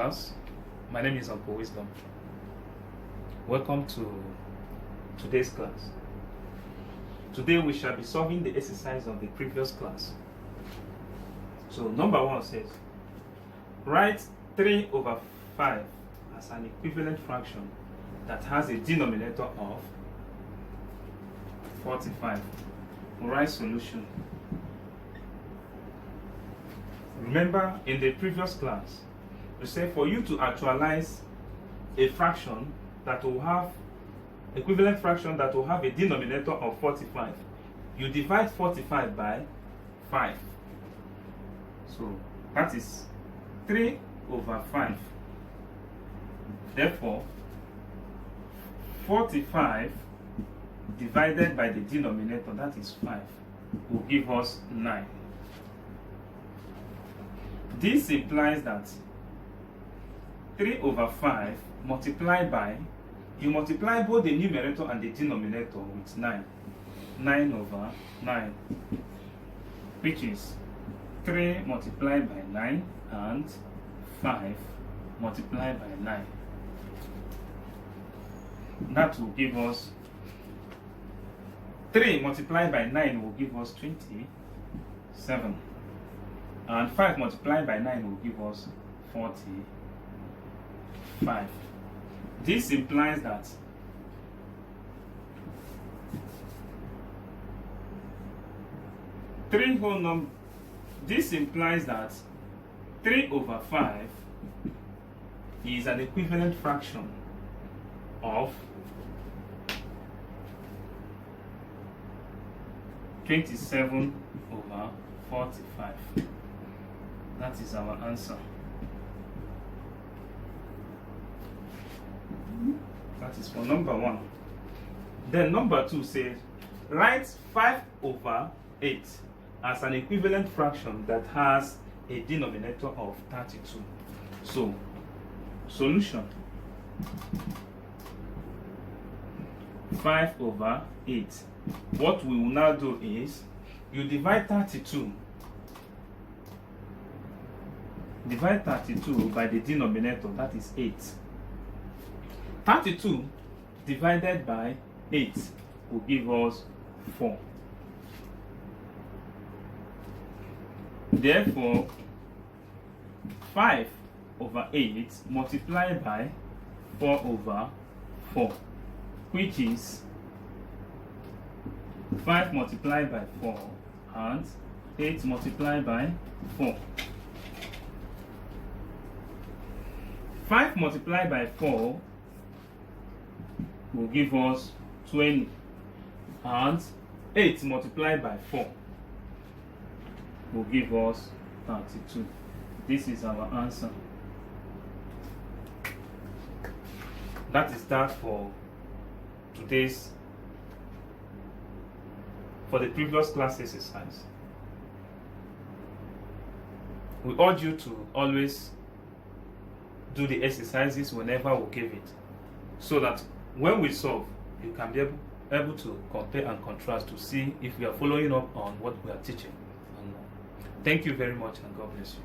class. My name is Uncle Wisdom. Welcome to today's class. Today we shall be solving the exercise of the previous class. So number 1 says, write 3 over 5 as an equivalent fraction that has a denominator of 45. We'll write solution. Remember, in the previous class, we said for you to actualize a fraction that will have equivalent fraction that will have a denominator of 45, you divide 45 by 5. So that is 3 over 5. Therefore, 45 divided by the denominator, that is 5, will give us 9. This implies that 3 over 5 multiplied by, you multiply both the numerator and the denominator with 9. 9 over 9, which is 3 multiplied by 9 and 5 multiplied by 9. That will give us 3 multiplied by 9 will give us 27. And 5 multiplied by 9 will give us 45. This implies that this implies that 3 over 5 is an equivalent fraction of 27 over 45. That is our answer. That is for number 1. Then number 2 says, write 5 over 8 as an equivalent fraction that has a denominator of 32. So, solution. 5 over 8. What we will now do is, you divide 32. Divide 32 by the denominator, that is 8. 32 divided by 8 will give us 4. Therefore, 5 over 8 multiplied by 4 over 4, which is 5 multiplied by 4 and 8 multiplied by 4. 5 multiplied by 4 will give us 20, and 8 multiplied by 4 will give us 32. This is our answer. That is that for today's, for the previous class exercise. We urge you to always do the exercises whenever we give it, so that when we solve, you can be able to compare and contrast to see if we are following up on what we are teaching. Thank you very much, and God bless you.